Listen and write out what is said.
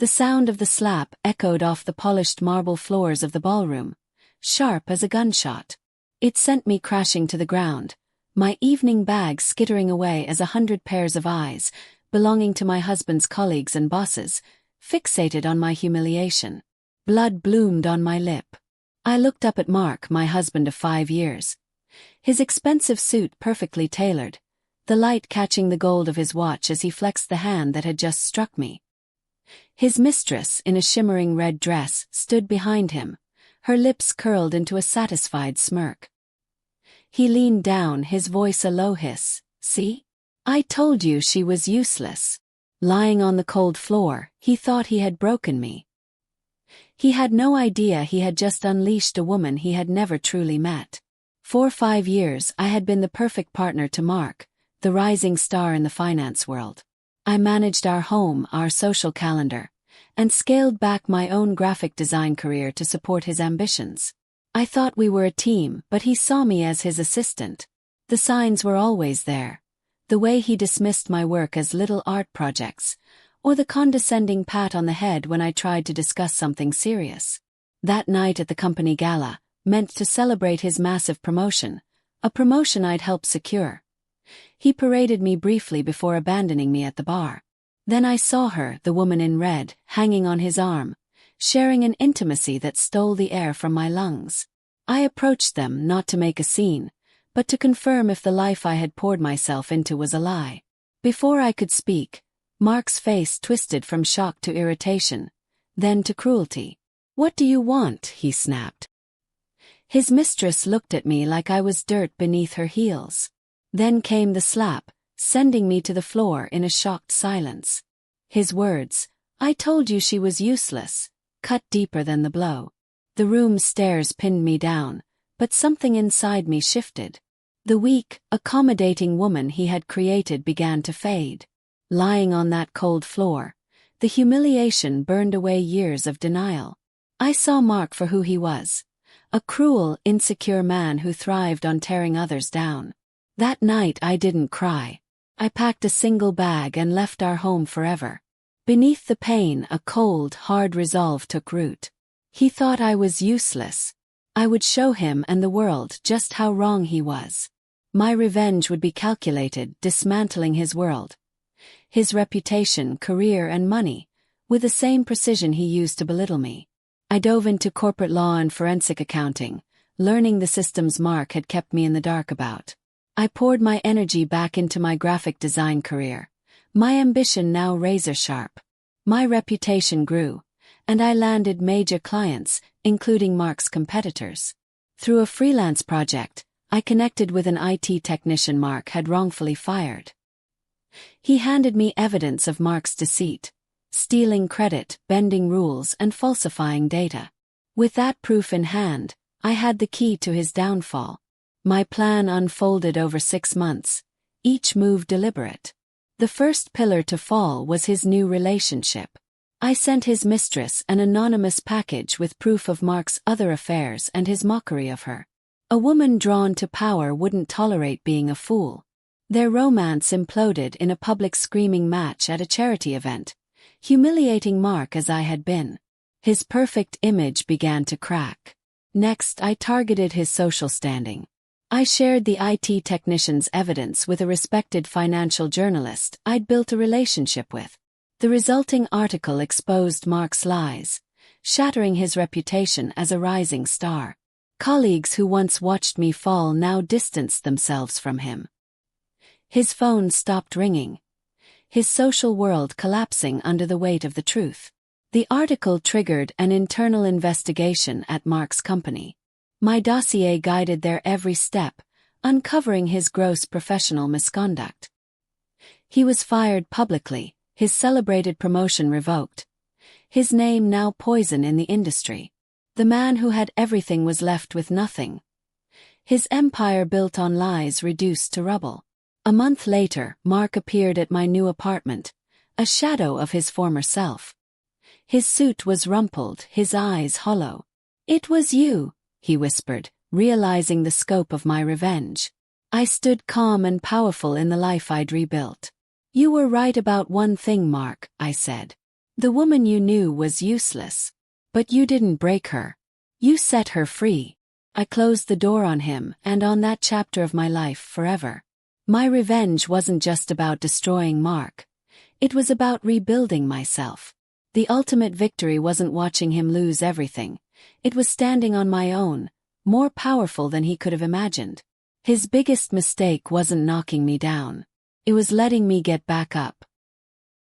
The sound of the slap echoed off the polished marble floors of the ballroom, sharp as a gunshot. It sent me crashing to the ground, my evening bag skittering away as 100 pairs of eyes, belonging to my husband's colleagues and bosses, fixated on my humiliation. Blood bloomed on my lip. I looked up at Mark, my husband of 5 years. His expensive suit perfectly tailored, the light catching the gold of his watch as he flexed the hand that had just struck me. His mistress, in a shimmering red dress, stood behind him, her lips curled into a satisfied smirk. He leaned down, his voice a low hiss. "See? I told you she was useless." Lying on the cold floor, he thought he had broken me. He had no idea he had just unleashed a woman he had never truly met. For 5 years I had been the perfect partner to Mark, the rising star in the finance world. I managed our home, our social calendar, and scaled back my own graphic design career to support his ambitions. I thought we were a team, but he saw me as his assistant. The signs were always there. The way he dismissed my work as little art projects, or the condescending pat on the head when I tried to discuss something serious. That night at the company gala, meant to celebrate his massive promotion, a promotion I'd helped secure. He paraded me briefly before abandoning me at the bar. Then I saw her, the woman in red, hanging on his arm, sharing an intimacy that stole the air from my lungs. I approached them not to make a scene, but to confirm if the life I had poured myself into was a lie. Before I could speak, Mark's face twisted from shock to irritation, then to cruelty. "What do you want?" he snapped. His mistress looked at me like I was dirt beneath her heels. Then came the slap, sending me to the floor in a shocked silence. His words, "I told you she was useless," cut deeper than the blow. The room's stairs pinned me down, but something inside me shifted. The weak, accommodating woman he had created began to fade. Lying on that cold floor, the humiliation burned away years of denial. I saw Mark for who he was, a cruel, insecure man who thrived on tearing others down. That night I didn't cry. I packed a single bag and left our home forever. Beneath the pain, a cold, hard resolve took root. He thought I was useless. I would show him and the world just how wrong he was. My revenge would be calculated, dismantling his world, his reputation, career, and money, with the same precision he used to belittle me. I dove into corporate law and forensic accounting, learning the systems Mark had kept me in the dark about. I poured my energy back into my graphic design career, my ambition now razor-sharp. My reputation grew, and I landed major clients, including Mark's competitors. Through a freelance project, I connected with an IT technician Mark had wrongfully fired. He handed me evidence of Mark's deceit, stealing credit, bending rules, and falsifying data. With that proof in hand, I had the key to his downfall. My plan unfolded over 6 months, each move deliberate. The first pillar to fall was his new relationship. I sent his mistress an anonymous package with proof of Mark's other affairs and his mockery of her. A woman drawn to power wouldn't tolerate being a fool. Their romance imploded in a public screaming match at a charity event, humiliating Mark as I had been. His perfect image began to crack. Next, I targeted his social standing. I shared the IT technician's evidence with a respected financial journalist I'd built a relationship with. The resulting article exposed Mark's lies, shattering his reputation as a rising star. Colleagues who once watched me fall now distanced themselves from him. His phone stopped ringing, his social world collapsing under the weight of the truth. The article triggered an internal investigation at Mark's company. My dossier guided their every step, uncovering his gross professional misconduct. He was fired publicly, his celebrated promotion revoked. His name now poison in the industry. The man who had everything was left with nothing. His empire built on lies reduced to rubble. A month later, Mark appeared at my new apartment, a shadow of his former self. His suit was rumpled, his eyes hollow. "It was you," he whispered, realizing the scope of my revenge. I stood calm and powerful in the life I'd rebuilt. "You were right about one thing, Mark," I said. The woman you knew was useless. But you didn't break her. You set her free. I closed the door on him and on that chapter of my life forever. My revenge wasn't just about destroying Mark. It was about rebuilding myself. The ultimate victory wasn't watching him lose everything. It was standing on my own, more powerful than he could have imagined. His biggest mistake wasn't knocking me down. It was letting me get back up.